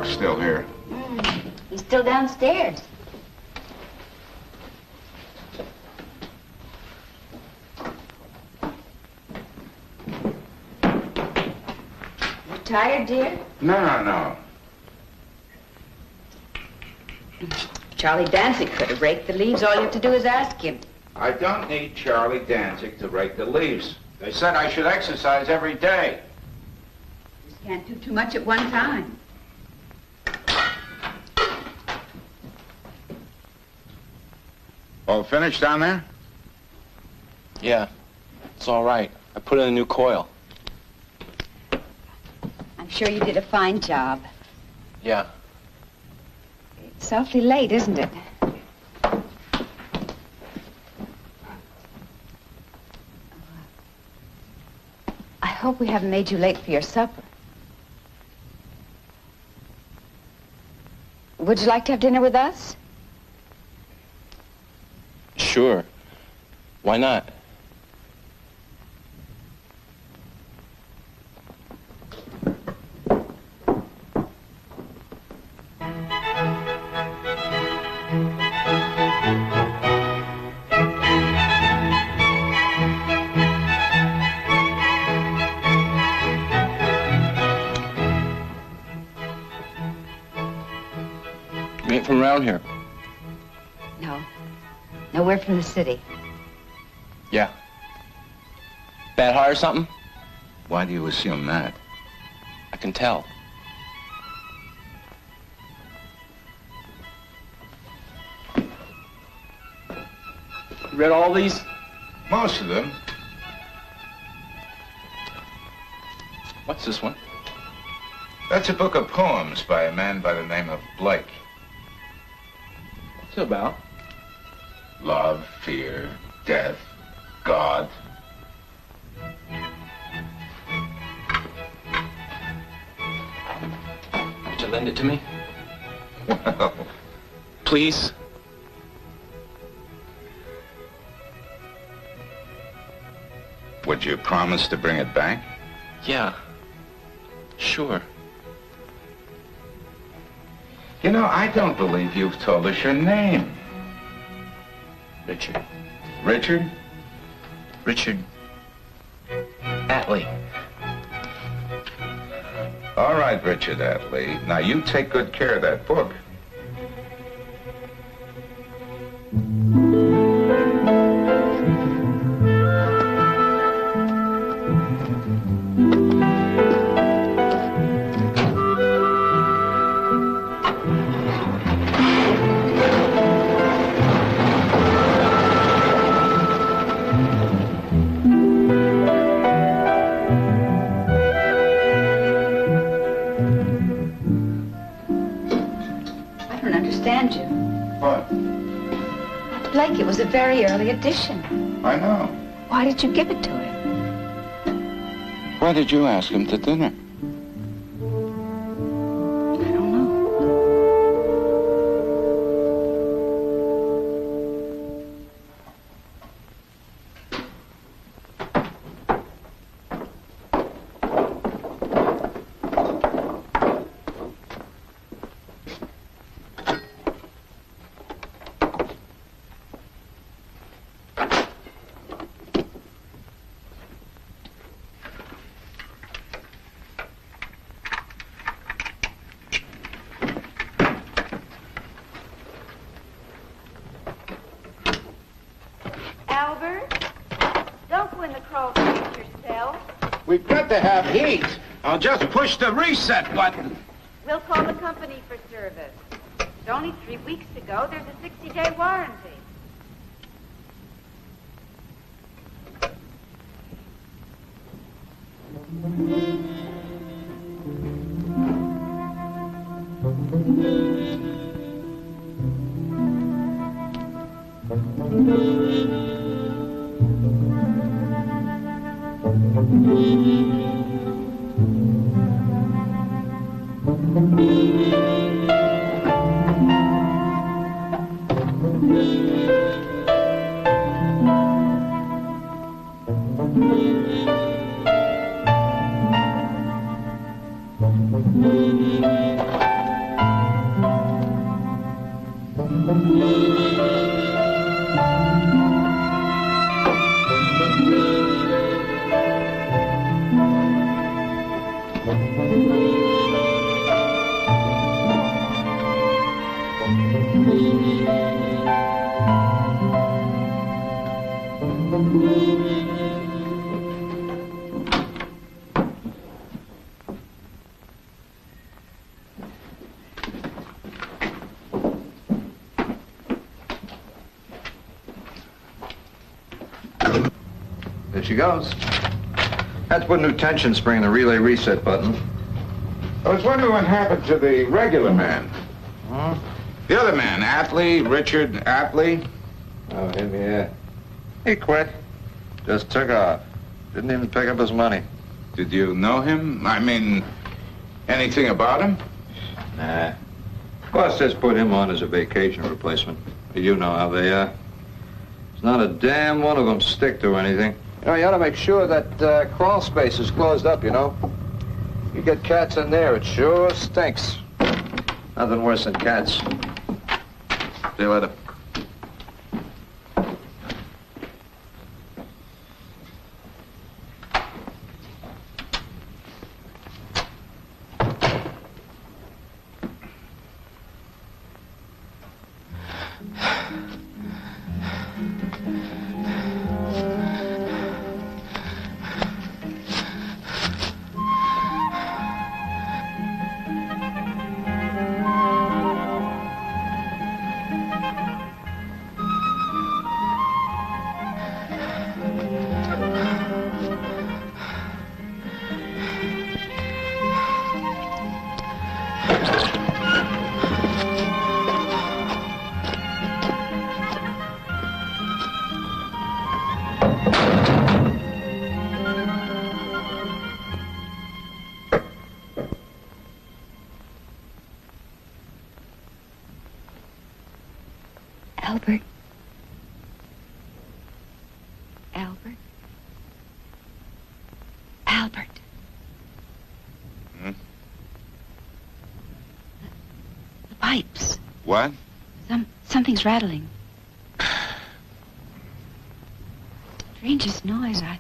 Still here. He's still downstairs. You tired, dear? No. Charlie Danzig could have raked the leaves. All you have to do is ask him. I don't need Charlie Danzig to rake the leaves. They said I should exercise every day. Just can't do too much at one time. All finished down there? Yeah, it's all right. I put in a new coil. I'm sure you did a fine job. Yeah. It's awfully late, isn't it? I hope we haven't made you late for your supper. Would you like to have dinner with us? Sure. Why not? You ain't from around here? No, we're from the city. Yeah. Bad heart or something? Why do you assume that? I can tell. You read all these? Most of them. What's this one? That's a book of poems by a man by the name of Blake. What's it about? Love, fear, death, God. Would you lend it to me? Please? Would you promise to bring it back? Yeah. Sure. You know, I don't believe you've told us your name. Richard. Richard? Richard Atlee. All right, Richard Atlee. Now, you take good care of that book. Blake, it was a very early edition. I know. Why did you give it to him? Why did you ask him to dinner? I don't know. We've got to have heat. I'll just push the reset button. We'll call the company for service. It's only 3 weeks ago. There's a 60-day warranty. There she goes. Had to put a new tension spring in the relay reset button. I was wondering what happened to the regular man. Huh? The other man, Atley, Richard Atley. Oh, him, yeah. He quit. Just took off. Didn't even pick up his money. Did you know him? I mean, anything about him? Nah. Boss just put him on as a vacation replacement. You know how they are. There's not a damn one of them stick to anything. You know, you ought to make sure that Crawlspace is closed up, you know. You get cats in there, it sure stinks. Nothing worse than cats. See you later. Albert. Albert. Albert. Hmm? The pipes. What? Something's rattling. Strangest noise. I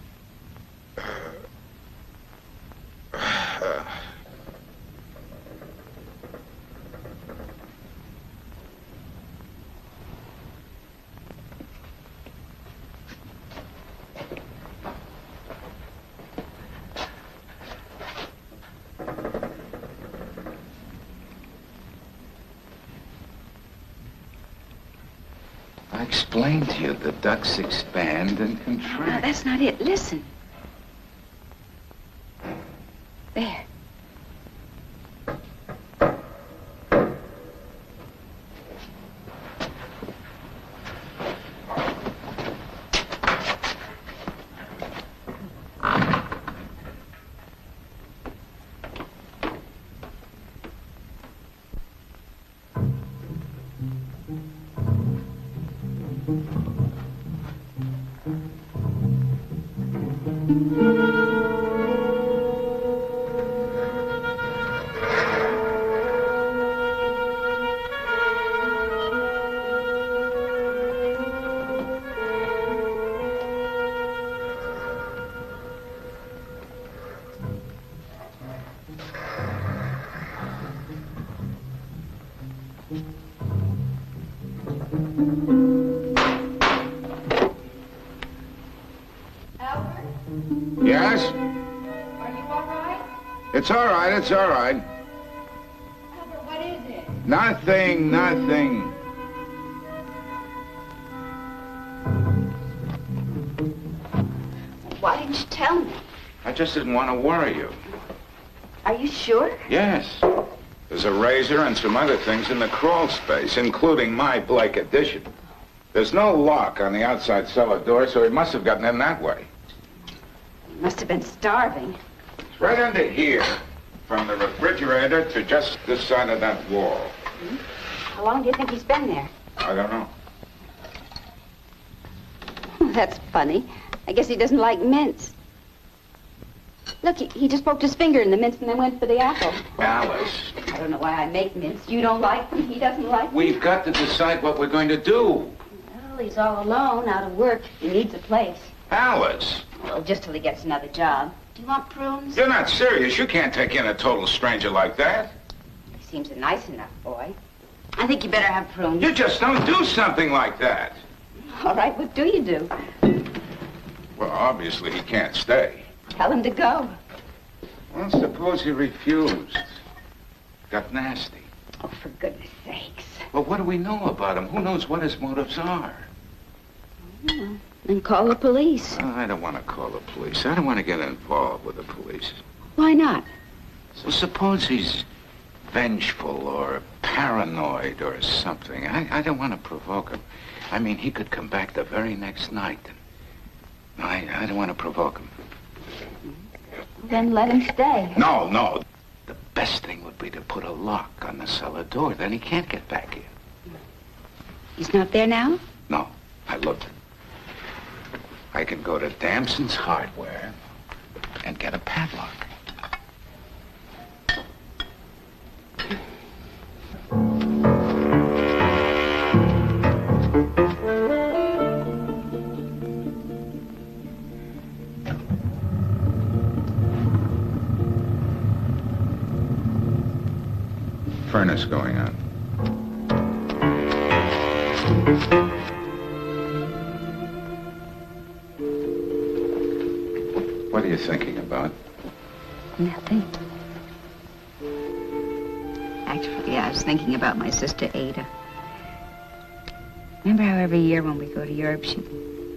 explained to you the ducts expand and contract. No, that's not it. Listen. There. Yes? Are you all right? It's all right, it's all right. Albert, what is it? Nothing, nothing. Why didn't you tell me? I just didn't want to worry you. Are you sure? Yes. There's a razor and some other things in the crawl space, including my Blake edition. There's no lock on the outside cellar door, so he must have gotten in that way. He must have been starving. It's right under here, from the refrigerator to just this side of that wall. How long do you think he's been there? I don't know. That's funny. I guess he doesn't like mints. Look, he just poked his finger in the mints and then went for the apple. Alice. I don't know why I make mints. You don't like them, he doesn't like them. We've got to decide what we're going to do. Well, he's all alone, out of work. He needs a place. Alice. Well, just till he gets another job. Do you want prunes? You're not serious. You can't take in a total stranger like that. He seems a nice enough boy. I think you better have prunes. You just don't do something like that. All right, what do you do? Well, obviously he can't stay. Tell him to go. Well, suppose he refused. Got nasty. Oh, for goodness sakes. Well, what do we know about him? Who knows what his motives are? Then call the police. Oh, I don't want to call the police. I don't want to get involved with the police. Why not? So suppose he's vengeful or paranoid or something. I don't want to provoke him. I mean, he could come back the very next night. I don't want to provoke him. Then let him stay. No, no. The best thing would be to put a lock on the cellar door. Then he can't get back in. He's not there now? No, I looked. I can go to Damson's Hardware and get a padlock. Furnace going on. What are you thinking about? Nothing. Actually, I was thinking about my sister Ada. Remember how every year when we go to Europe, she'd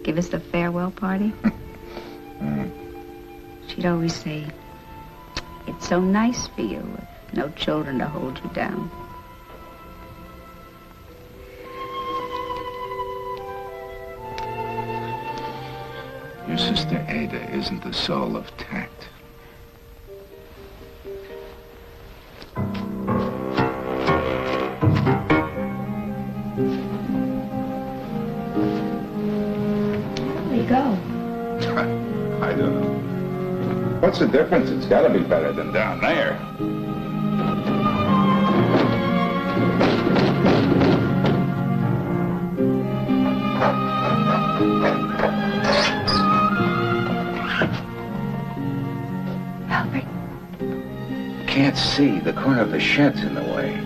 give us the farewell party? She'd always say, "It's so nice for you with no children to hold you down." Your sister Ada isn't the soul of tact. Where do we go? I don't know. What's the difference? It's got to be better than down there. Albert. Can't see. The corner of the shed's in the way.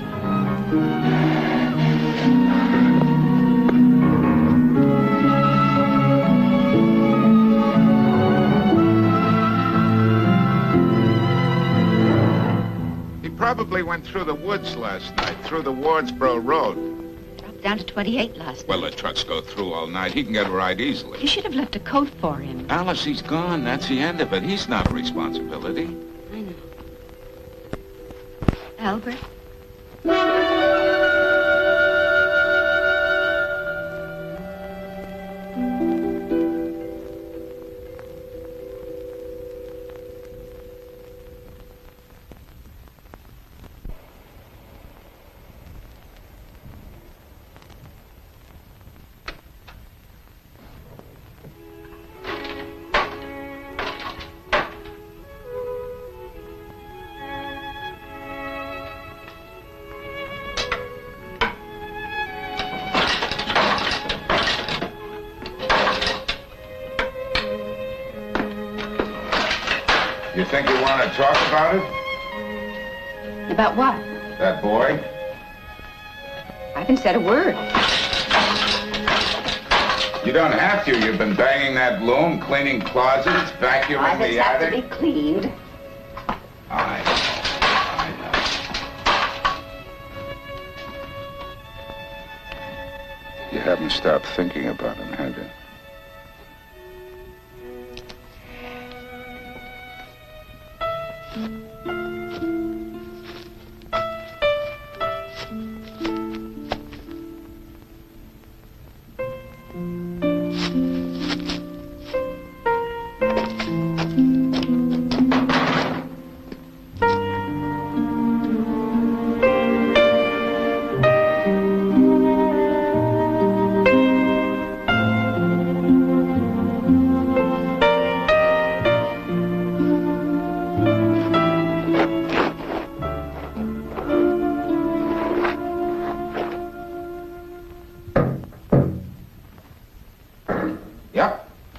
He probably went through the woods last night, through the Wardsboro Road. Dropped down to 28 last night. Well, the trucks go through all night. He can get a ride easily. You should have left a coat for him. Alice, he's gone. That's the end of it. He's not a responsibility. I know. Albert? You think you want to talk about it? About what? That boy? I haven't said a word. You don't have to. You've been banging that loom, cleaning closets, vacuuming the attic. Have to be cleaned. I know. You haven't stopped thinking about him, have you?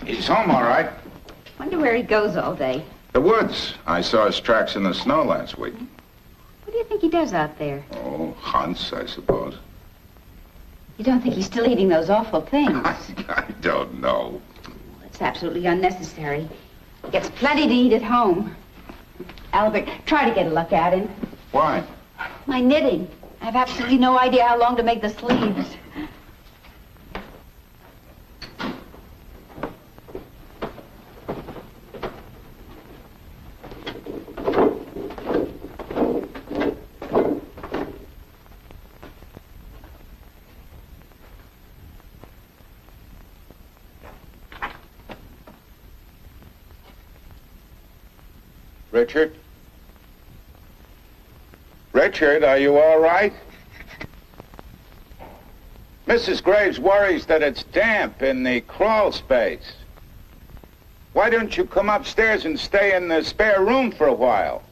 He's home, all right. Wonder where he goes all day. The woods. I saw his tracks in the snow last week. What do you think he does out there? Oh, hunts, I suppose. You don't think he's still eating those awful things? I don't know. It's absolutely unnecessary. He gets plenty to eat at home. Albert, try to get a look at him. Why? My knitting. I have absolutely no idea how long to make the sleeves. Richard? Richard, are you all right? Mrs. Graves worries that it's damp in the crawl space. Why don't you come upstairs and stay in the spare room for a while?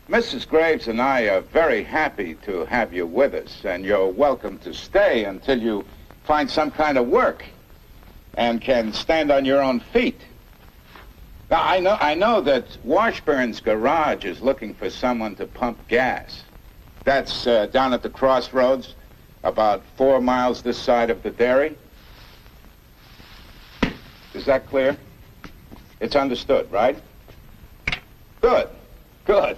Mrs. Graves and I are very happy to have you with us, and you're welcome to stay until you find some kind of work and can stand on your own feet. Now, I know that Washburn's garage is looking for someone to pump gas. That's down at the crossroads, about 4 miles this side of the dairy. Is that clear? It's understood, right? Good, good.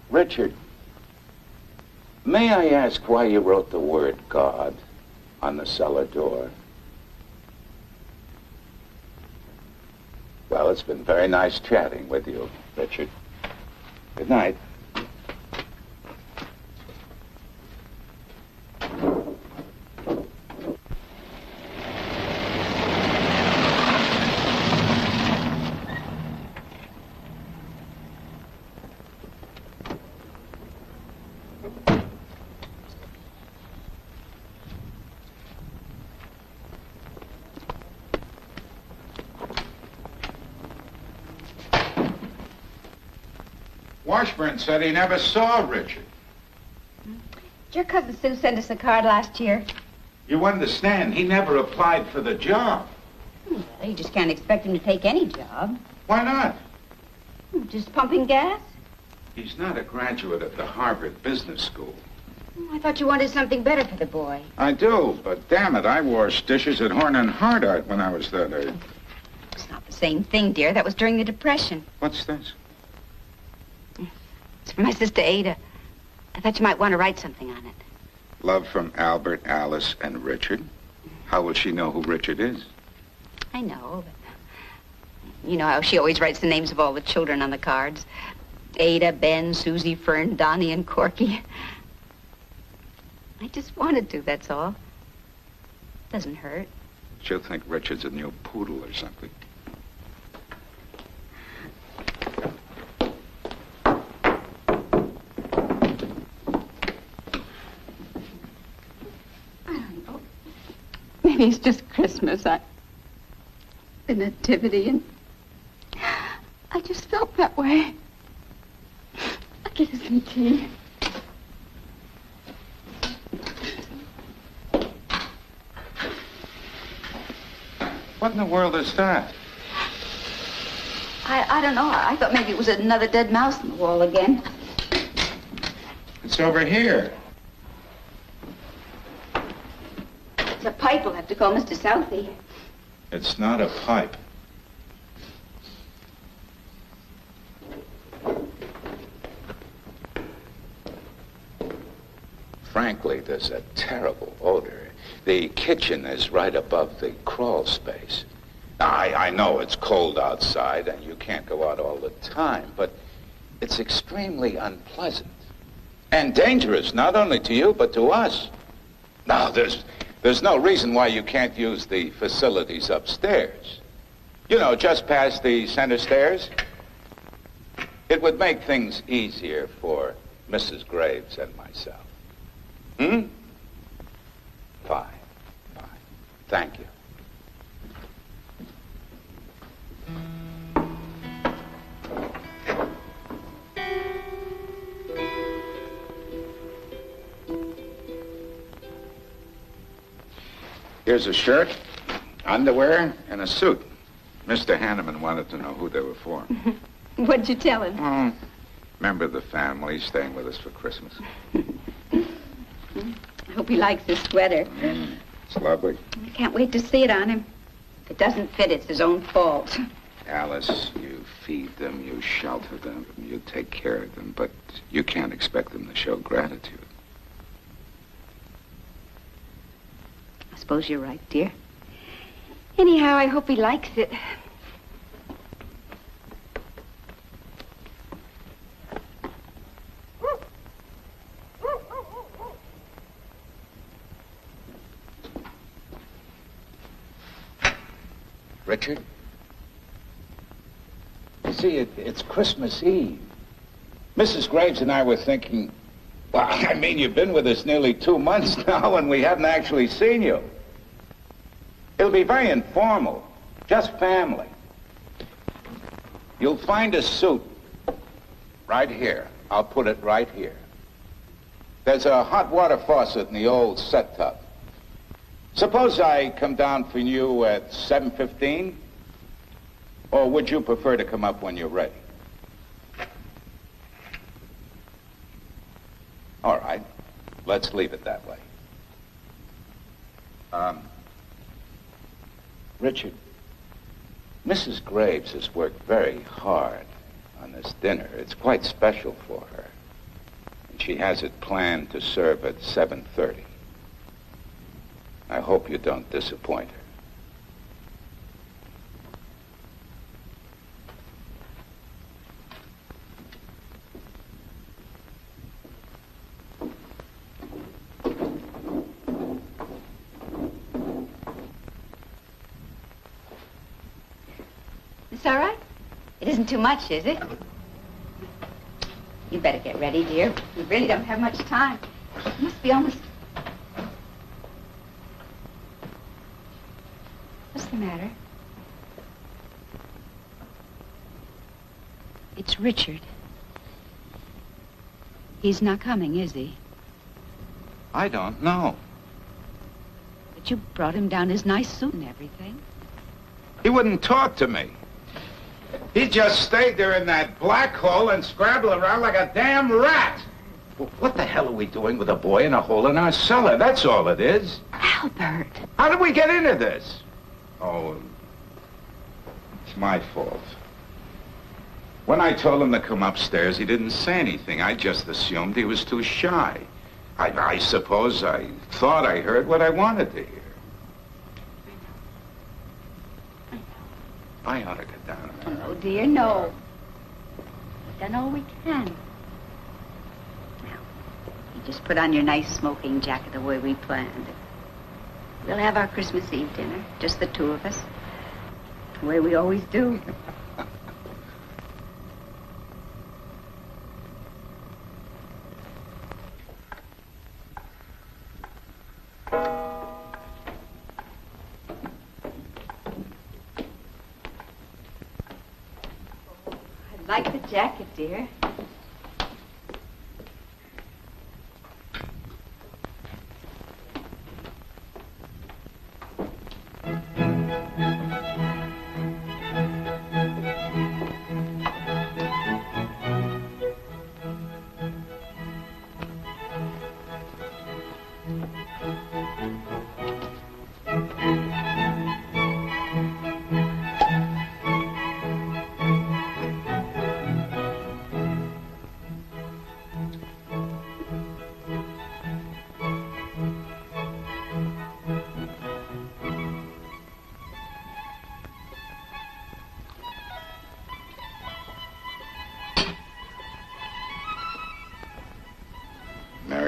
Richard, may I ask why you wrote the word God on the cellar door? Well, it's been very nice chatting with you, Richard. Good night. Washburn said he never saw Richard. Did your cousin Sue send us a card last year? You understand, he never applied for the job. Well, you just can't expect him to take any job. Why not? Just pumping gas? He's not a graduate of the Harvard Business School. I thought you wanted something better for the boy. I do, but damn it, I washed dishes at Horn and Hardart when I was that age. It's not the same thing, dear. That was during the Depression. What's this? It's for my sister Ada. I thought you might want to write something on it. Love from Albert, Alice, and Richard. How will she know who Richard is? I know, but you know how she always writes the names of all the children on the cards. Ada, Ben, Susie, Fern, Donnie, and Corky. I just wanted to, that's all. Doesn't hurt. She'll think Richard's a new poodle or something. Maybe it's just Christmas. The nativity, and I just felt that way. I'll get us some tea. What in the world is that? I don't know. I thought maybe it was another dead mouse on the wall again. It's over here. It's a pipe. We'll have to call Mr. Southey. It's not a pipe. Frankly, there's a terrible odor. The kitchen is right above the crawl space. I know it's cold outside and you can't go out all the time, but it's extremely unpleasant and dangerous, not only to you, but to us. Now, there's no reason why you can't use the facilities upstairs. You know, just past the center stairs. It would make things easier for Mrs. Graves and myself. Fine. Thank you. Here's a shirt, underwear, and a suit. Mr. Hanneman wanted to know who they were for. What'd you tell him? Member of the family staying with us for Christmas. I hope he likes this sweater. It's lovely. I can't wait to see it on him. If it doesn't fit, it's his own fault. Alice, you feed them, you shelter them, you take care of them, but you can't expect them to show gratitude. I suppose you're right, dear. Anyhow, I hope he likes it. Richard? You see, it's Christmas Eve. Mrs. Graves and I were thinking, well, I mean, you've been with us nearly 2 months now, and we haven't actually seen you. It'll be very informal, just family. You'll find a suit right here. I'll put it right here. There's a hot water faucet in the old set tub. Suppose I come down for you at 7:15? Or would you prefer to come up when you're ready? All right. Let's leave it that way. Richard, Mrs. Graves has worked very hard on this dinner. It's quite special for her. And she has it planned to serve at 7:30. I hope you don't disappoint her. It's all right? It isn't too much, is it? You better get ready, dear. We really don't have much time. It must be almost... What's the matter? It's Richard. He's not coming, is he? I don't know. But you brought him down his nice suit and everything. He wouldn't talk to me. He just stayed there in that black hole and scrabbled around like a damn rat. Well, what the hell are we doing with a boy in a hole in our cellar? That's all it is. Albert. How did we get into this? Oh, it's my fault. When I told him to come upstairs, he didn't say anything. I just assumed he was too shy. I suppose I thought I heard what I wanted to hear. I ought to get down there. No, dear, no. We've done all we can. Now, you just put on your nice smoking jacket the way we planned it. We'll have our Christmas Eve dinner, just the two of us, the way we always do. I like the jacket, dear.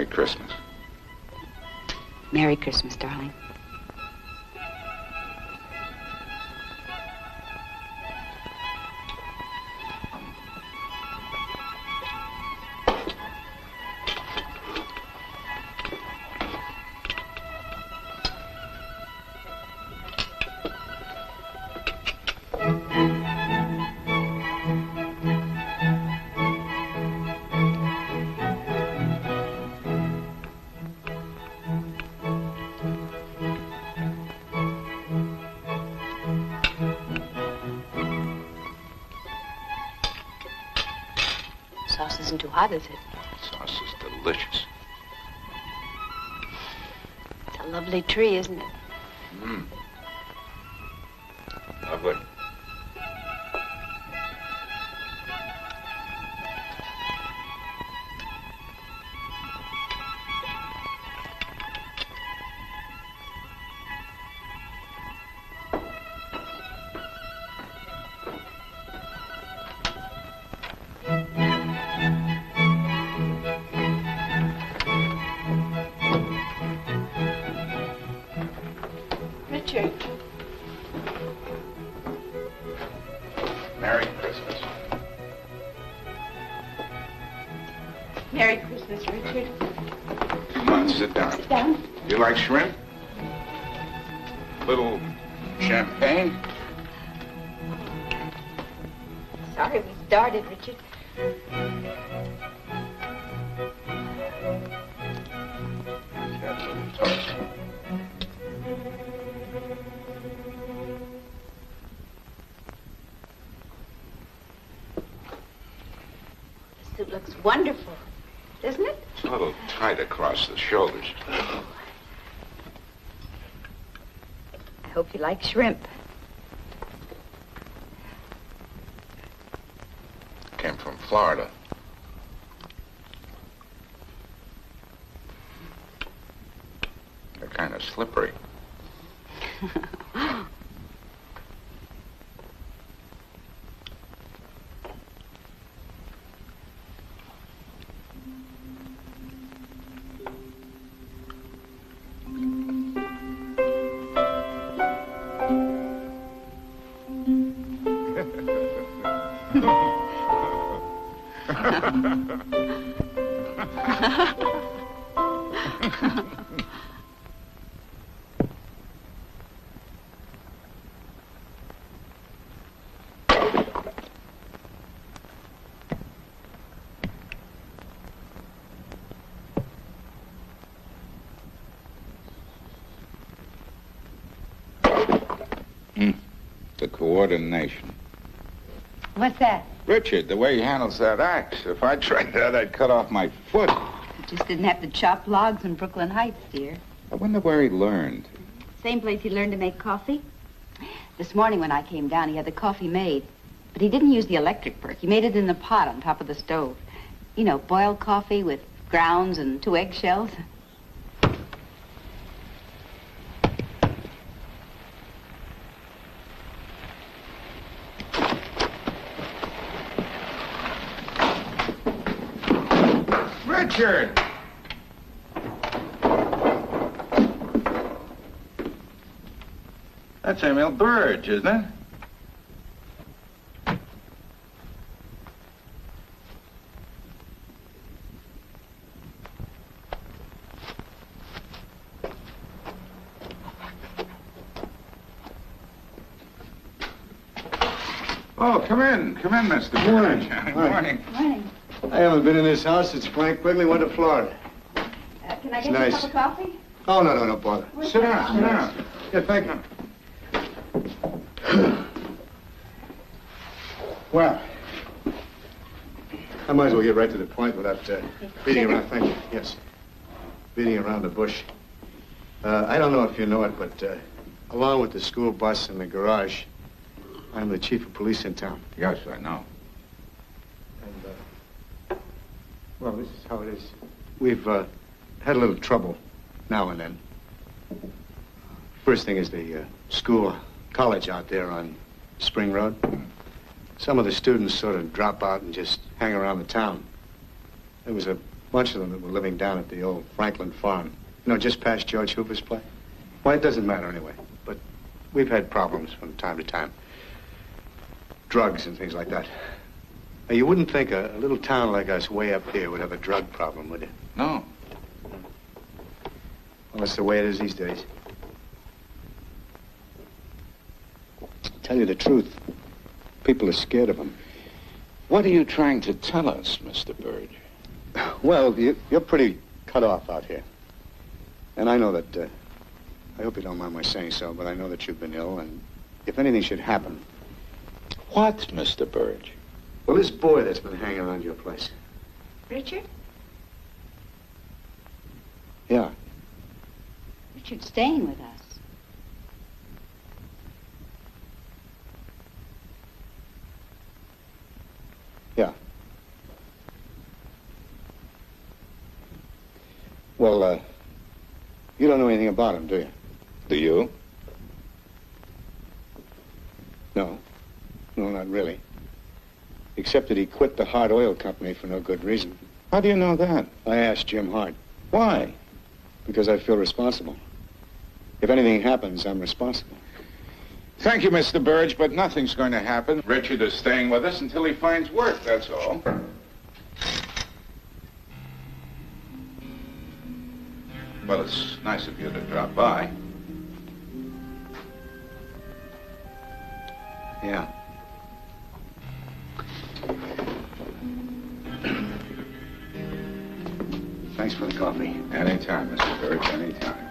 Christmas. Merry Christmas, darling. Sauce isn't too hot, is it? Sauce is delicious. It's a lovely tree, isn't it? Lovely. Richard. Merry Christmas. Merry Christmas, Richard. Come on, sit down. Sit down. You like shrimp? Little champagne? Sorry we started, Richard. Have a little toast. The suit looks wonderful, doesn't it? It's a little tight across the shoulders. I hope you like shrimp. Came from Florida. They're kind of slippery. The coordination. What's that? Richard, the way he handles that axe. If I tried that, I'd cut off my foot. You just didn't have to chop logs in Brooklyn Heights, dear. I wonder where he learned. Same place he learned to make coffee. This morning when I came down, he had the coffee made. But he didn't use the electric perk. He made it in the pot on top of the stove. You know, boiled coffee with grounds and 2 eggshells. Richard! That's Emil Burge, isn't it? Oh, come in, Mr. Burge. Morning. Good morning. Morning. I haven't been in this house since Frank Quigley went to Florida. Can I It's get nice. you a cup of coffee? Oh, no bother. Sit down. Yeah, thank you. Well, I might as well get right to the point without beating around. Thank you. Yes. Beating around the bush. I don't know if you know it, but along with the school bus and the garage, I'm the chief of police in town. Yes, I know. And, well, this is how it is. We've had a little trouble now and then. First thing is the college out there on Spring Road. Some of the students sort of drop out and just hang around the town. There was a bunch of them that were living down at the old Franklin farm. You know, just past George Hoover's place. Well, it doesn't matter anyway. But we've had problems from time to time. Drugs and things like that. Now, you wouldn't think a little town like us way up here would have a drug problem, would you? No. Well, that's the way it is these days. Tell you the truth, people are scared of them. What are you trying to tell us, Mr. Bird? Well, you're pretty cut off out here. And I know that, I hope you don't mind my saying so, but I know that you've been ill, and if anything should happen... What, Mr. Bird? Well, this boy that's been hanging around your place. Richard? Yeah. Richard's staying with us. Yeah. Well, you don't know anything about him, do you? Do you? No. No, not really. Except that he quit the hard oil company for no good reason. How do you know that? I asked Jim Hart. Why? Because I feel responsible. If anything happens, I'm responsible. Thank you, Mr. Burge, but nothing's going to happen. Richard is staying with us until he finds work, that's all. Well, it's nice of you to drop by. Yeah. Thanks for the coffee. Anytime, Mr. Burge, anytime.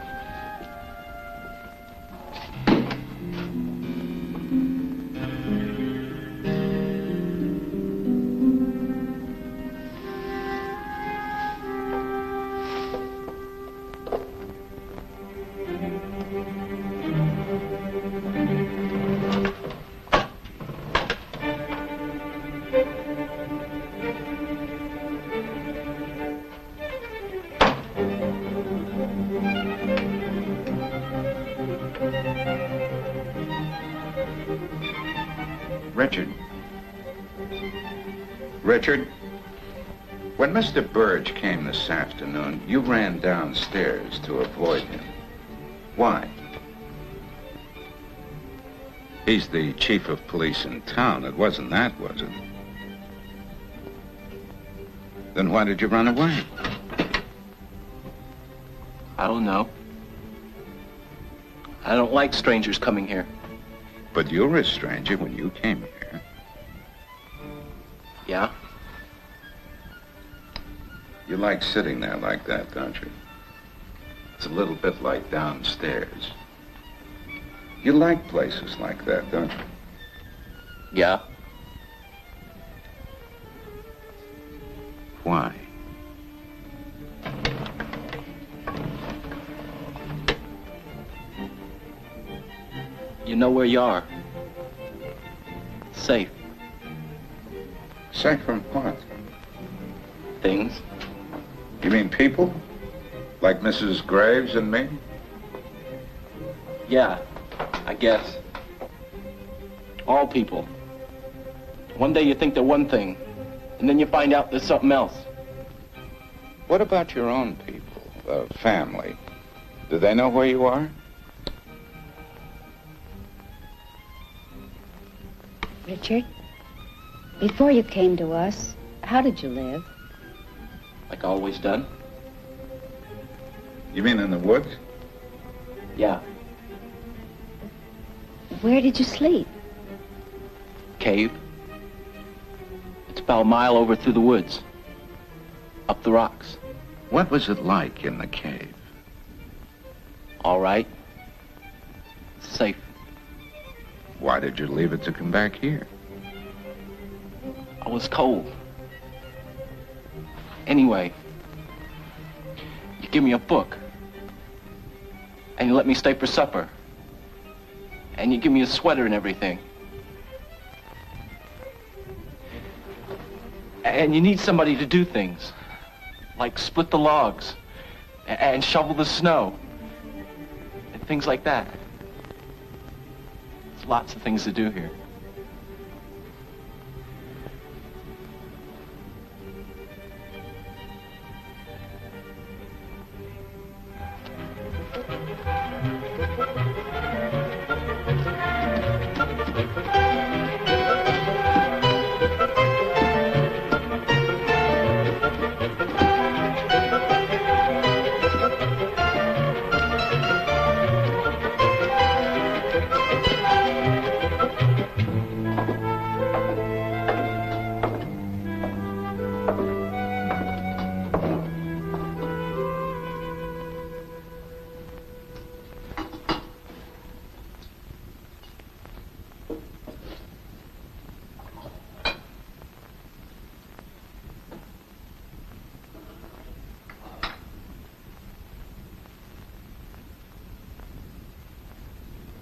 Richard, when Mr. Burge came this afternoon, you ran downstairs to avoid him. Why? He's the chief of police in town. It wasn't that, was it? Then why did you run away? I don't know. I don't like strangers coming here. But you were a stranger when you came here. Yeah? You like sitting there like that, don't you? It's a little bit like downstairs. You like places like that, don't you? Yeah. Why? You know where you are. Safe. Safe from what? Things. You mean people? Like Mrs. Graves and me? Yeah, I guess. All people. One day you think they're one thing, and then you find out there's something else. What about your own people, family? Do they know where you are? Richard, before you came to us, how did you live? Like I always done. You mean in the woods? Yeah. Where did you sleep? Cave. It's about a mile over through the woods. Up the rocks. What was it like in the cave? All right. Safe. Why did you leave it to come back here? I was cold. Anyway, you give me a book, and you let me stay for supper, and you give me a sweater and everything. And you need somebody to do things, like split the logs, and shovel the snow, and things like that. There's lots of things to do here.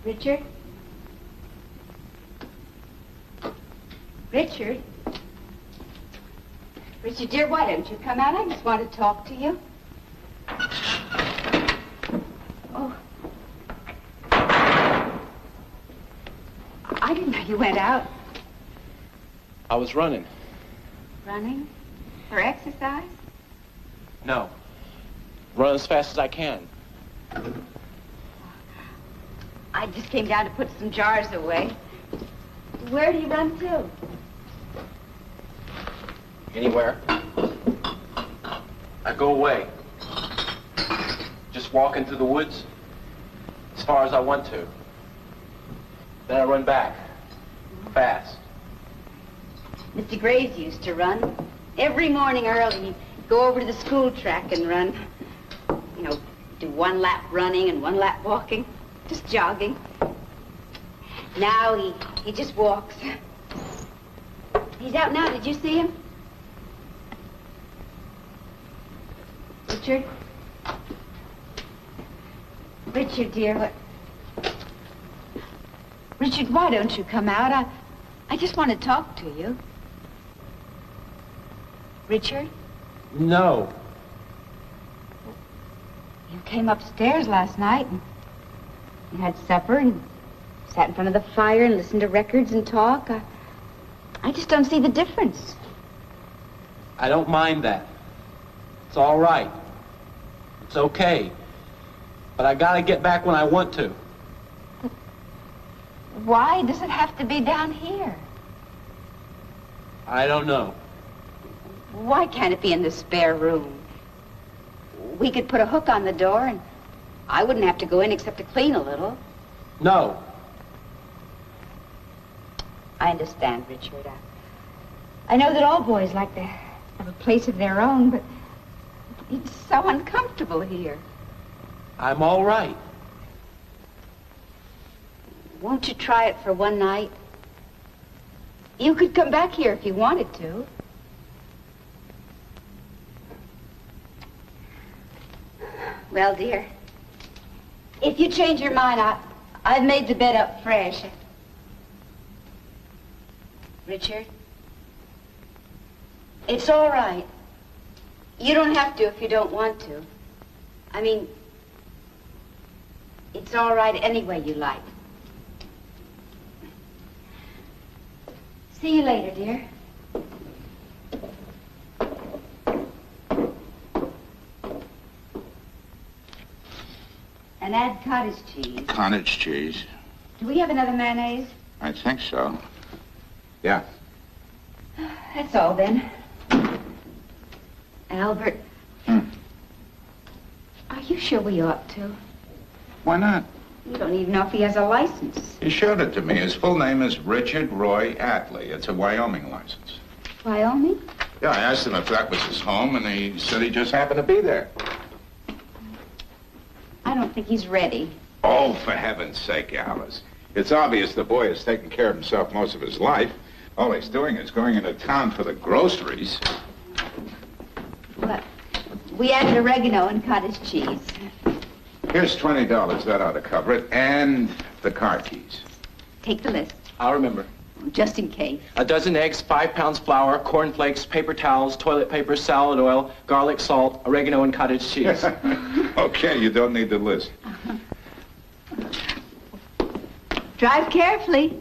Richard? Richard? Richard, dear, why don't you come out? I just want to talk to you. Oh. I didn't know you went out. I was running. Running? For exercise? No. Run as fast as I can. I just came down to put some jars away. Where do you run to? Anywhere. I go away. Just walk into the woods as far as I want to. Then I run back. Fast. Mr. Graves used to run. Every morning early, he'd go over to the school track and run. You know, do one lap running and one lap walking. Just jogging. Now he just walks. He's out now. Did you see him? Richard? Richard, dear, what? Richard, why don't you come out? I just want to talk to you. Richard? No. You came upstairs last night and you had supper and sat in front of the fire and listened to records and talk. I just don't see the difference. I don't mind that. It's all right. It's okay. But I gotta get back when I want to. But why does it have to be down here? I don't know. Why can't it be in the spare room? We could put a hook on the door and I wouldn't have to go in except to clean a little. No. I understand, Richard. I know that all boys like to have a place of their own, but it's so uncomfortable here. I'm all right. Won't you try it for one night? You could come back here if you wanted to. Well, dear, if you change your mind, I've made the bed up fresh. Richard, it's all right. You don't have to if you don't want to. I mean, it's all right any way you like. See you later, dear. And add cottage cheese. Cottage cheese? Do we have another mayonnaise? I think so. Yeah. That's all, then. Albert. Are you sure we ought to? Why not? You don't even know if he has a license. He showed it to me. His full name is Richard Roy Atlee. It's a Wyoming license. Wyoming? Yeah, I asked him if that was his home, and he said he just happened to be there. I don't think he's ready. Oh, for heaven's sake, Alice. It's obvious the boy has taken care of himself most of his life. All he's doing is going into town for the groceries. Well, we added oregano and cottage cheese. Here's $20. That ought to cover it. And the car keys. Take the list, I'll remember. just in case. A dozen eggs, 5 pounds flour, cornflakes, paper towels, toilet paper, salad oil, garlic salt, oregano, and cottage cheese. Okay, you don't need the list. Drive carefully.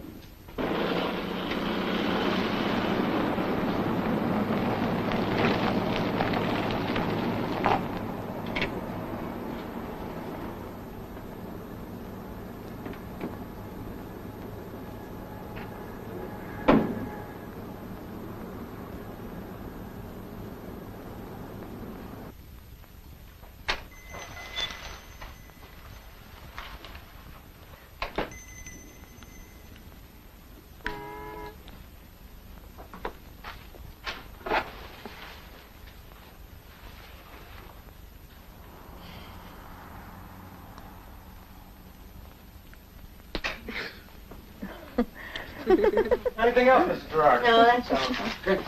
Anything else, Mr. Gerard? No, that's all. Good.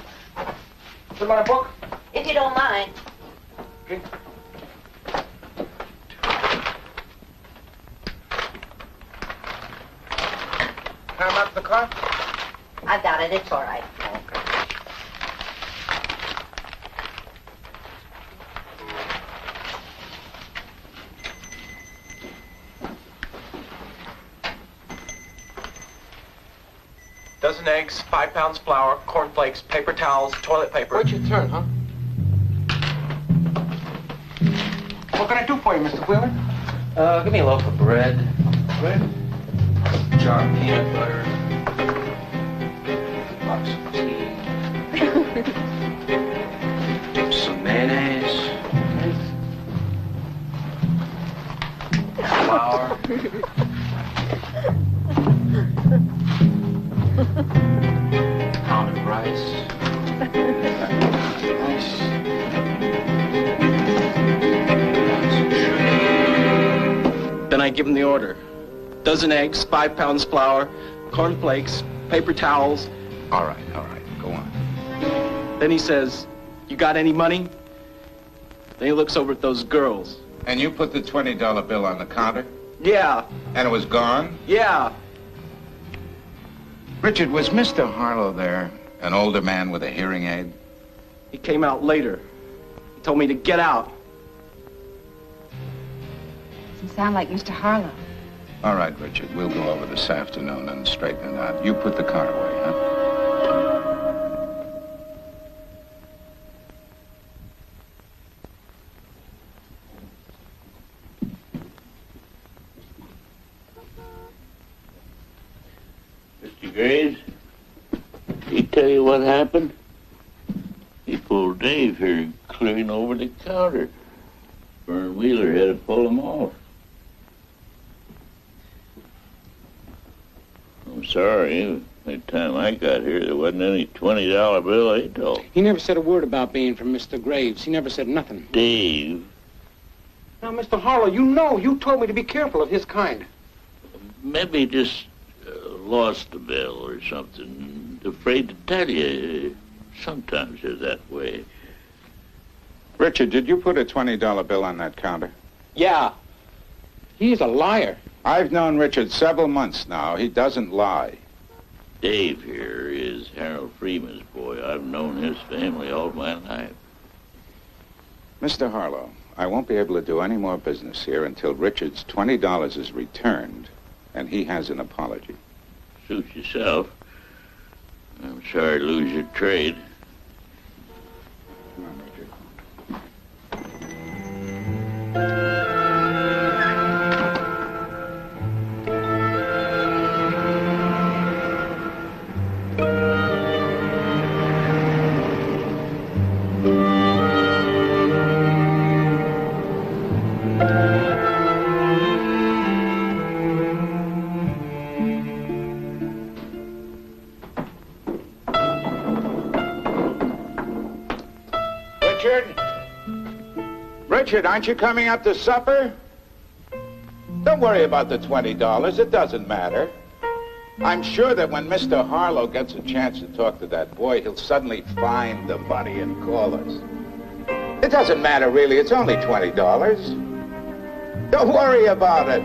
Some on a book? If you don't mind. Okay. Can I mount the car? I've got it. It's all right. Okay. Dozen eggs, 5 pounds flour, cornflakes, paper towels, toilet paper. Wait your turn, huh? What can I do for you, Mr. Wheeler? Give me a loaf of bread. Bread? Jar of peanut butter. Box of tea. Some mayonnaise. Flour. Pound of rice. Then I give him the order. Dozen eggs, 5 pounds flour, cornflakes, paper towels. All right, go on. Then he says, "You got any money?" Then he looks over at those girls. And you put the $20 bill on the counter? Yeah, And it was gone? yeah. Richard, was Mr. Harlow there? An older man with a hearing aid? He came out later. He told me to get out. Doesn't sound like Mr. Harlow. All right, Richard, we'll go over this afternoon and straighten it out. You put the car away, huh? Mr. Graves, he tell you what happened? He pulled Dave here clearing over the counter. Vern Wheeler had to pull him off. I'm sorry. By the time I got here, there wasn't any $20 bill at all. He never said a word about being from Mr. Graves. He never said nothing. Dave, Now, Mr. Harlow, you told me to be careful of his kind. maybe just lost the bill or something. Afraid to tell you. Sometimes they're that way. Richard, did you put a $20 bill on that counter? Yeah. He's a liar. I've known Richard several months now. He doesn't lie. Dave here is Harold Freeman's boy. I've known his family all my life. Mr. Harlow, I won't be able to do any more business here until Richard's $20 is returned and he has an apology. Suit yourself. I'm sorry to lose your trade. Come on, Richard. Richard, aren't you coming up to supper? Don't worry about the $20. It doesn't matter. I'm sure that when Mr. Harlow gets a chance to talk to that boy, he'll suddenly find the money and call us. It doesn't matter, really. It's only $20. Don't worry about it.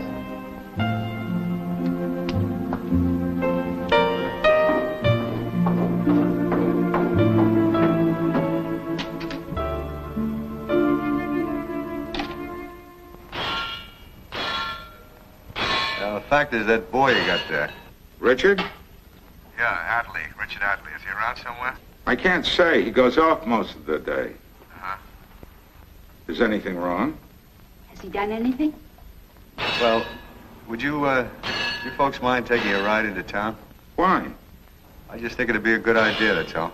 The fact is, that boy you got there. Richard? Yeah, Adley. Richard Adley. Is he around somewhere? I can't say. He goes off most of the day. Uh-huh. Is anything wrong? Has he done anything? Well, would you folks mind taking a ride into town? Why? I just think it'd be a good idea, that's all.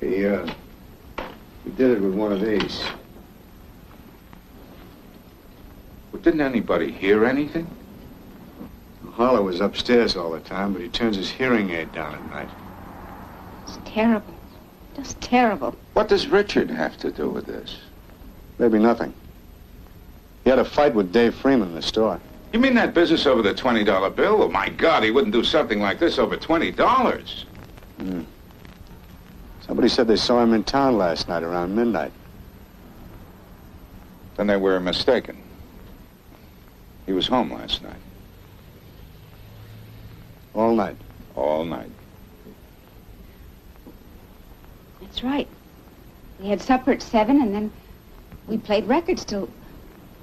He did it with one of these. Well, didn't anybody hear anything? Harlow was upstairs all the time, but he turns his hearing aid down at night. It's terrible. Just terrible. What does Richard have to do with this? Maybe nothing. He had a fight with Dave Freeman in the store. You mean that business over the $20 bill? Oh, my God, he wouldn't do something like this over $20. Somebody said they saw him in town last night around midnight. Then they were mistaken. He was home last night. All night. All night. That's right. We had supper at 7, and then we played records till...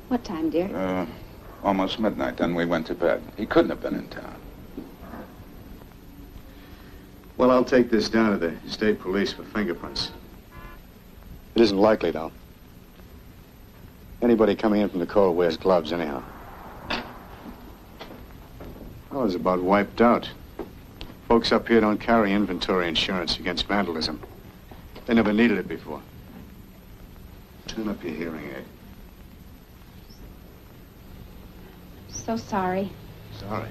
What time, dear? Almost midnight. Then we went to bed. He couldn't have been in town. Well, I'll take this down to the state police for fingerprints. It isn't likely, though. Anybody coming in from the cold wears gloves anyhow. I was about wiped out. Folks up here don't carry inventory insurance against vandalism. They never needed it before. Turn up your hearing aid. So sorry. Sorry.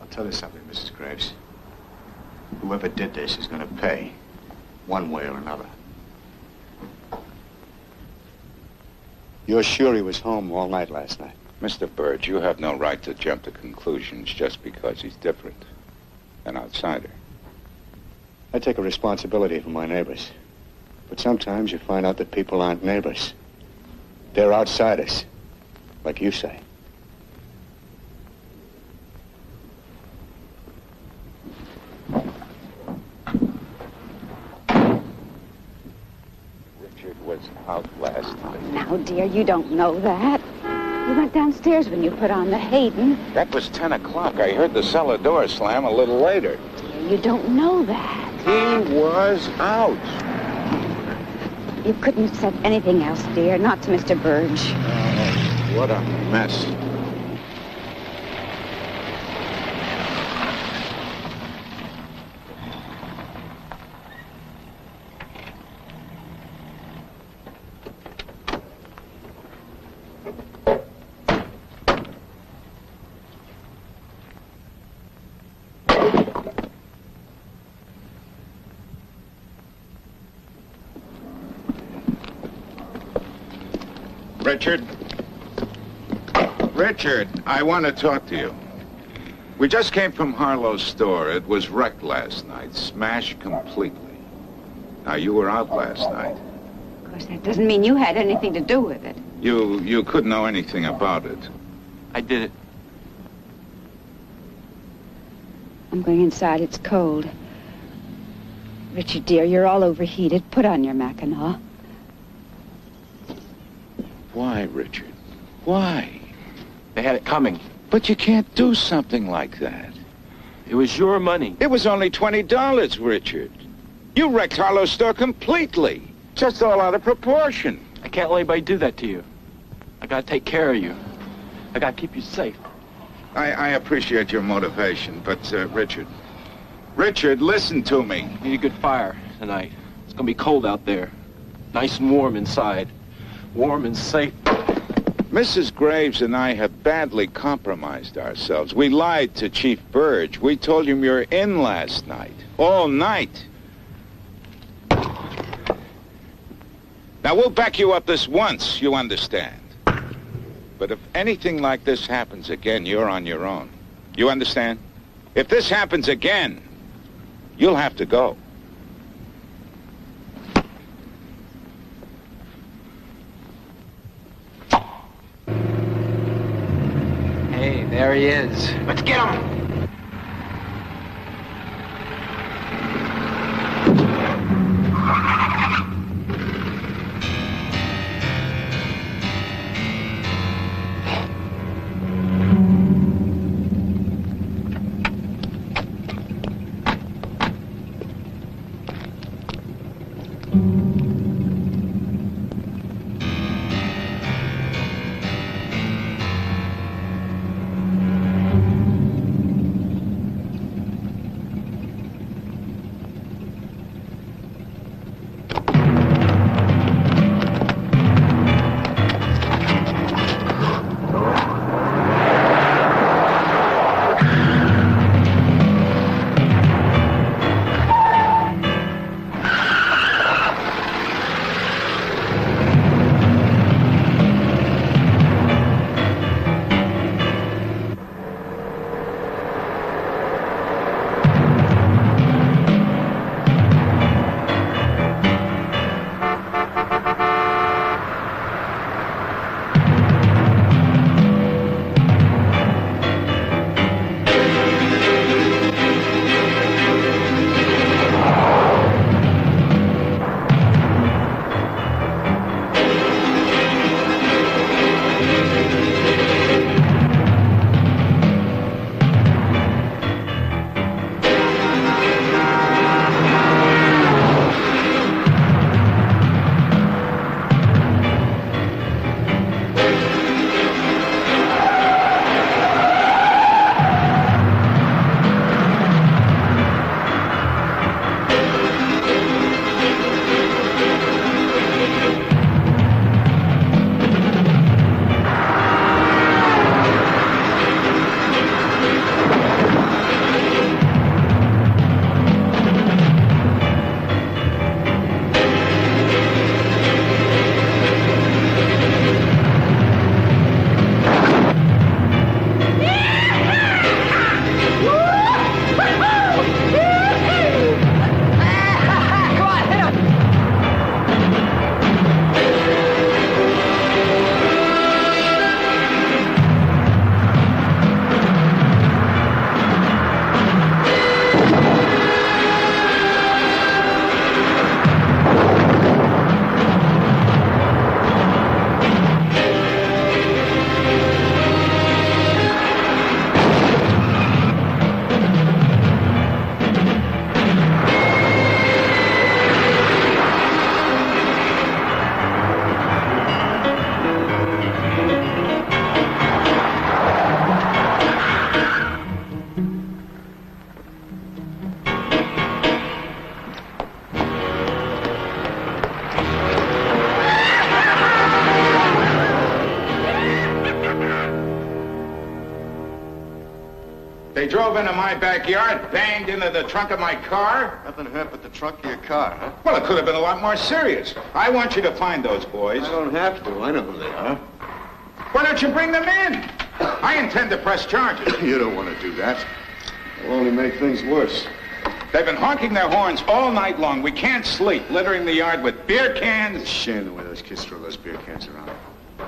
I'll tell you something, Mrs. Graves. Whoever did this is going to pay, one way or another. You're sure he was home all night last night? Mr. Burge, you have no right to jump to conclusions just because he's different. An outsider. I take a responsibility for my neighbors. But sometimes you find out that people aren't neighbors. They're outsiders, like you say. Richard was out last night. Now, dear, you don't know that. We went downstairs when you put on the Hayden. That was 10 o'clock. I heard the cellar door slam a little later. Dear, you don't know that. He was out. You couldn't have said anything else, dear. Not to Mr. Burge. Oh, what a mess. Richard? Richard, I want to talk to you. We just came from Harlow's store. It was wrecked last night, smashed completely. Now, you were out last night. Of course, that doesn't mean you had anything to do with it. You couldn't know anything about it. I did it. I'm going inside. It's cold. Richard, dear, you're all overheated. Put on your Mackinaw. Why, Richard? Why? They had it coming. But you can't do something like that. It was your money. It was only $20, Richard. You wrecked Harlow's store completely. Just all out of proportion. I can't let anybody do that to you. I gotta take care of you. I gotta keep you safe. I appreciate your motivation, but, Richard, listen to me. Need a good fire tonight. It's gonna be cold out there. Nice and warm inside. Warm and safe. Mrs. Graves and I have badly compromised ourselves. We lied to Chief Burge. We told him you were in last night. All night. Now, we'll back you up this once, you understand. But if anything like this happens again, you're on your own. You understand? If this happens again, you'll have to go. Hey, there he is. Let's get him! They drove into my backyard, banged into the trunk of my car. Nothing hurt but the trunk of your car, huh? Well, it could have been a lot more serious. I want you to find those boys. I don't have to. I know who they are. Why don't you bring them in? I intend to press charges. You don't want to do that. It'll only make things worse. They've been honking their horns all night long. We can't sleep, littering the yard with beer cans. It's a shame the way those kids throw those beer cans around.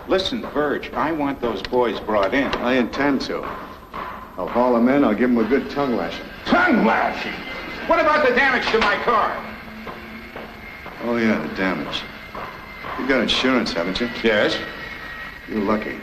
Listen, Verge, I want those boys brought in. I intend to. I'll haul them in. I'll give them a good tongue lashing. Tongue lashing? What about the damage to my car? Oh, yeah, the damage. You've got insurance, haven't you? Yes. You're lucky.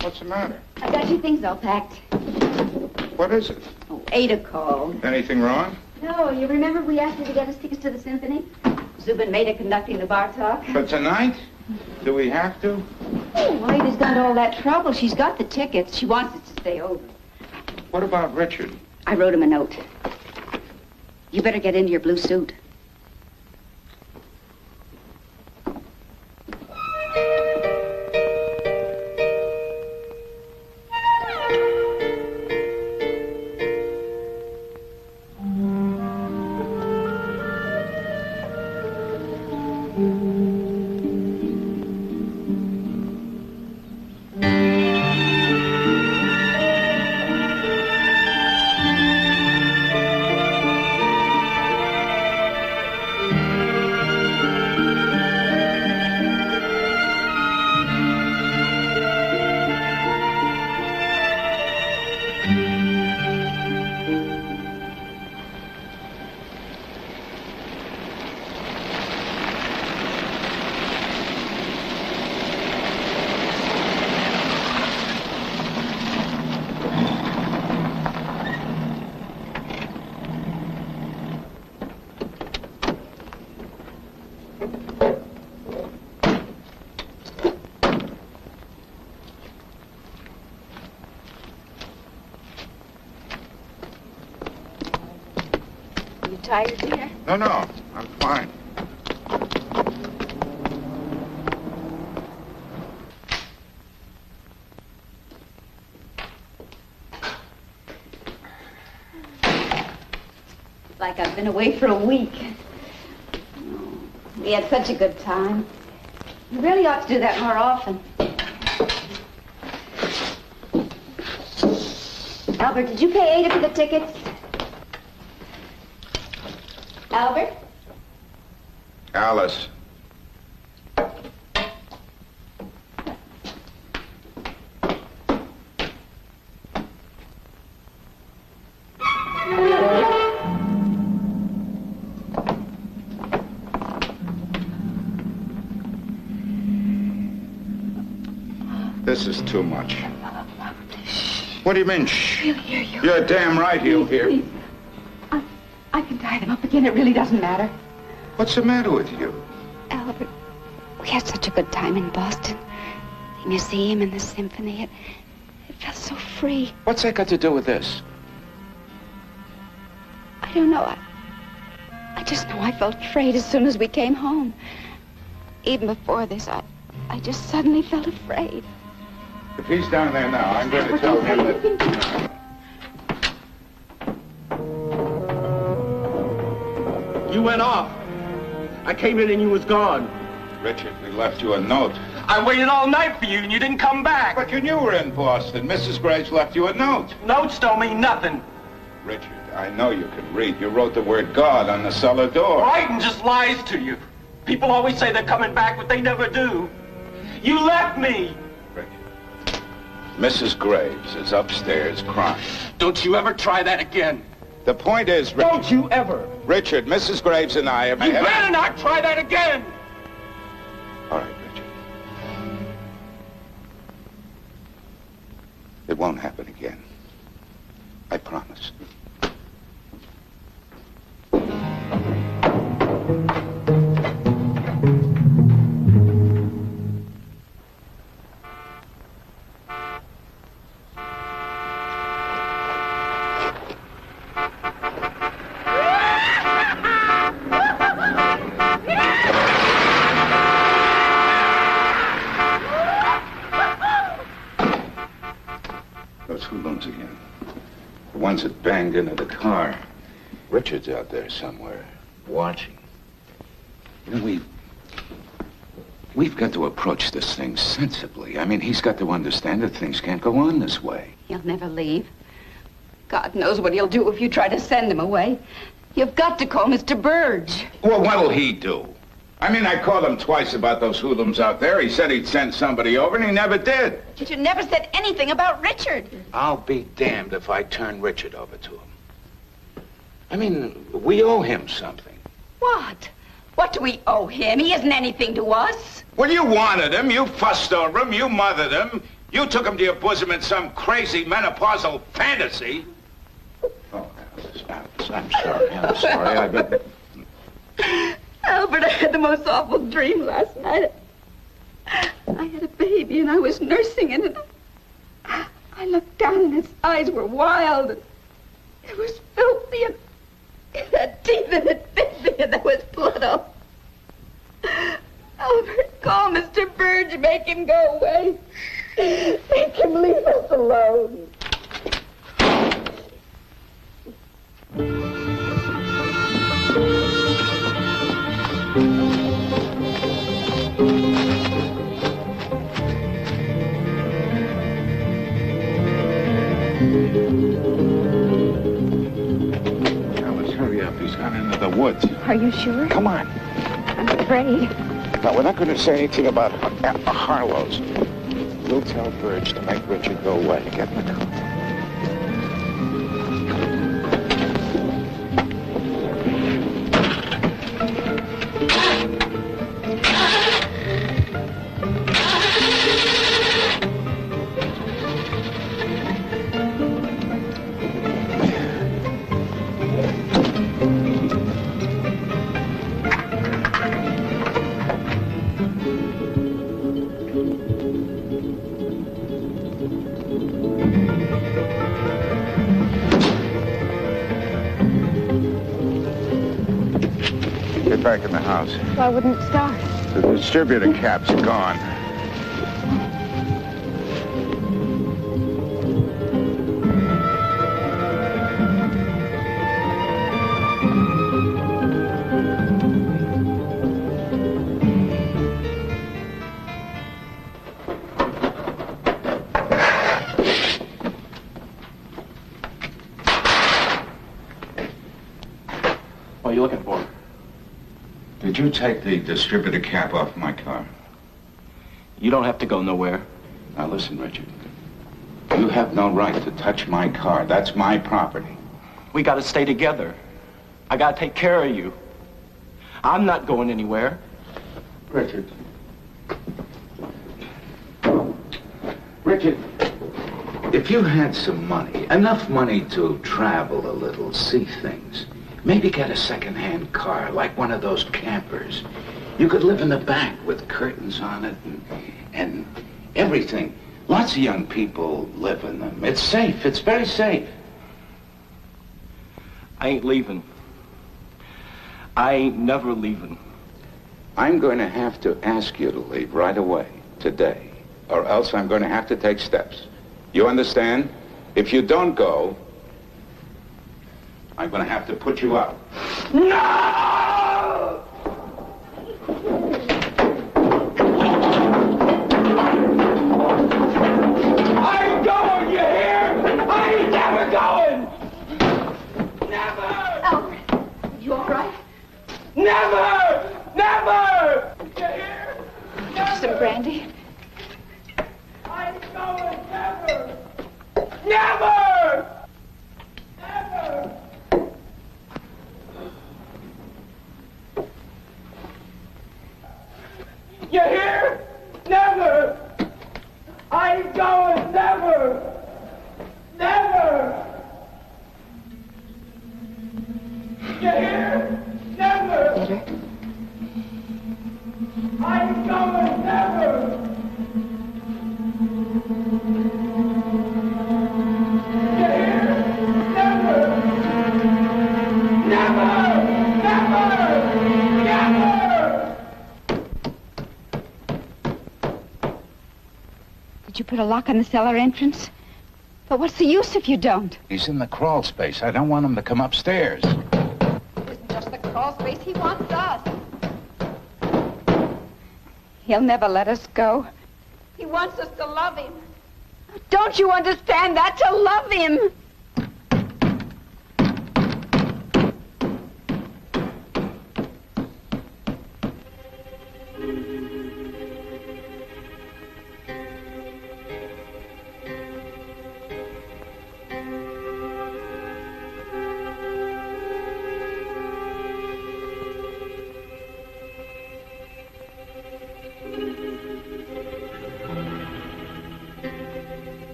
What's the matter? I've got your things all packed. What is it? Oh, Ada called. Anything wrong? No, you remember we asked her to get us tickets to the symphony? Zub and Maida conducting the bar talk. For tonight? Do we have to? Oh, well, Ada's gone to all that trouble. She's got the tickets. She wants us to stay over. What about Richard? I wrote him a note. You better get into your blue suit. Tired, dear? No, I'm fine. Like I've been away for a week. We had such a good time. You really ought to do that more often. Albert, did you pay Ada for the tickets? Albert? Alice. This is too much. What do you mean, shh? He'll hear you. You're damn right he'll hear. Please. I can tie them up again. It really doesn't matter. What's the matter with you? Albert, we had such a good time in Boston. The museum and the symphony. It felt so free. What's that got to do with this? I don't know. I just know I felt afraid as soon as we came home. Even before this, I just suddenly felt afraid. If he's down there now, I'm going to tell him that... You went off. I came in and you was gone. Richard, we left you a note. I waited all night for you and you didn't come back. But you knew we were in Boston. Mrs. Graves left you a note. Notes don't mean nothing. Richard, I know you can read. You wrote the word God on the cellar door. Writing just lies to you. People always say they're coming back, but they never do. You left me. Richard, Mrs. Graves is upstairs crying. Don't you ever try that again. The point is... Don't you ever! Richard, Mrs. Graves and I have... You better not try that again! All right, Richard. It won't happen again. I promise. Hoodlums again. The ones that banged into the car. Richard's out there somewhere, watching. You know, we've got to approach this thing sensibly. I mean, he's got to understand that things can't go on this way. He'll never leave. God knows what he'll do if you try to send him away. You've got to call Mr. Burge. Well, what'll he do? I mean, I called him twice about those hoodlums out there. He said he'd send somebody over, and he never did. But you never said anything about Richard. I'll be damned if I turn Richard over to him. I mean, we owe him something. What? What do we owe him? He isn't anything to us. Well, you wanted him. You fussed over him. You mothered him. You took him to your bosom in some crazy menopausal fantasy. Oh, Alice, I'm sorry. I'm sorry. I've been... Albert, I had the most awful dream last night. I had a baby and I was nursing it, and I looked down and his eyes were wild. It was filthy, and it had teeth and it bit me, and there was blood on. Albert, call Mr. Burge, make him go away. Make him leave us alone. Alice, hurry up. He's gone into the woods. Are you sure? Come on. I'm afraid. No, we're not going to say anything about Harlow's. We'll tell Burge to make Richard go away. Get in the car. Back in the house. Why wouldn't it start? The distributor cap's gone. What are you looking for? Did you take the distributor cap off my car? You don't have to go nowhere. Now listen, Richard. You have no right to touch my car. That's my property. We gotta stay together. I gotta take care of you. I'm not going anywhere. Richard. Richard, if you had some money, enough money to travel a little, see things, maybe get a second-hand car, like one of those campers. You could live in the back with curtains on it and everything. Lots of young people live in them. It's safe. It's very safe. I ain't leaving. I ain't never leaving. I'm going to have to ask you to leave right away, today, or else I'm going to have to take steps. You understand? If you don't go, I'm going to have to put you out. No! I ain't going, you hear? I ain't never going! Never! Albert, you all right? Never! Never! You hear? Some brandy? I ain't going, never! Never! Never! Never! You hear? Never! Better? I'm going never! You hear? Never! Never! Never! Never! Did you put a lock on the cellar entrance? But what's the use if you don't? He's in the crawl space. I don't want him to come upstairs. It's just the crawl space. He wants us. He'll never let us go. He wants us to love him. Don't you understand that? To love him.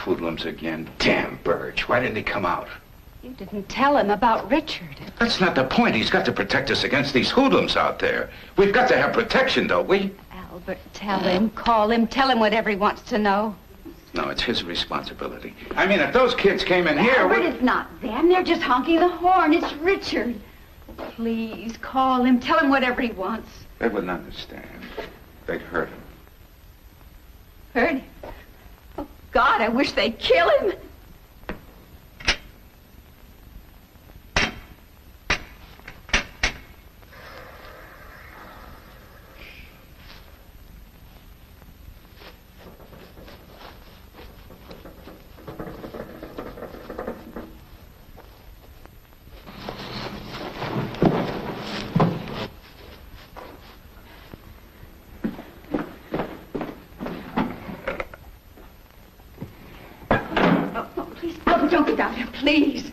Hoodlums again. Damn Birch. Why didn't he come out? You didn't tell him about Richard. That's not the point. He's got to protect us against these hoodlums out there. We've got to have protection, don't we? Albert, tell him. Call him. Tell him whatever he wants to know. No, it's his responsibility. I mean, if those kids came in here... Albert, it's not them. They're just honking the horn. It's Richard. Please, call him. Tell him whatever he wants. They wouldn't understand. They'd hurt him. Hurt him? Oh, God, I wish they'd kill him. Don't get down here, please.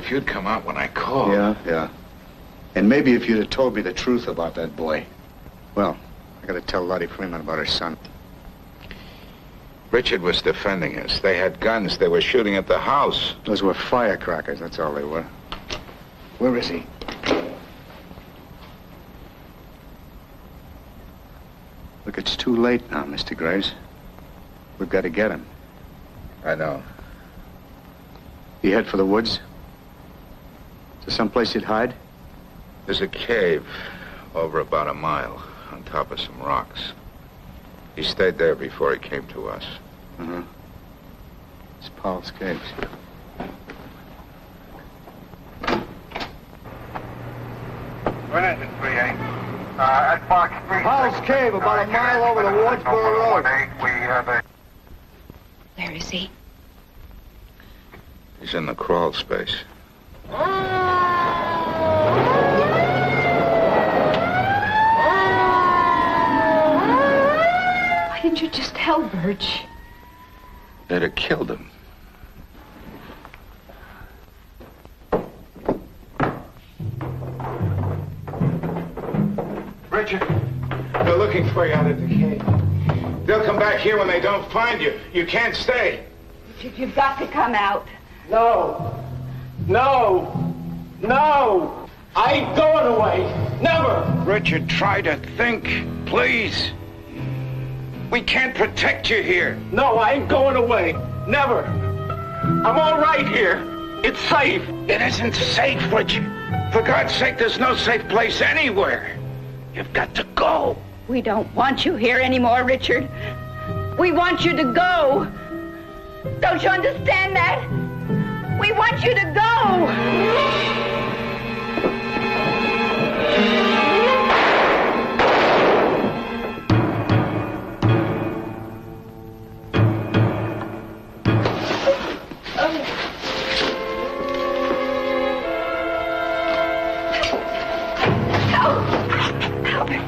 if you'd come out when I called. Yeah. And maybe if you'd have told me the truth about that boy. Well, I gotta tell Lottie Freeman about her son. Richard was defending us. They had guns. They were shooting at the house. Those were firecrackers, that's all they were. Where is he? Look, it's too late now, Mr. Graves. We've got to get him. I know. You head for the woods? Is there someplace you'd hide? There's a cave over about a mile on top of some rocks. He stayed there before he came to us. Uh-huh. It's Paul's Caves. What is it, 3-8? At Fox Street. Paul's Cave, about a mile over the Wardsboro Road. We have a... Where is he? He's in the Crawlspace. Why didn't you just tell Birch? They'd have killed him. Richard. They're looking for you out at the cave. They'll come back here when they don't find you. You can't stay. You've got to come out. No. I ain't going away. Never. Richard, try to think, please. We can't protect you here. No, I ain't going away. Never. I'm all right here. It's safe. It isn't safe, Richard. For God's sake, there's no safe place anywhere. You've got to go. We don't want you here anymore, Richard. We want you to go. Don't you understand that? We want you to go. Help me.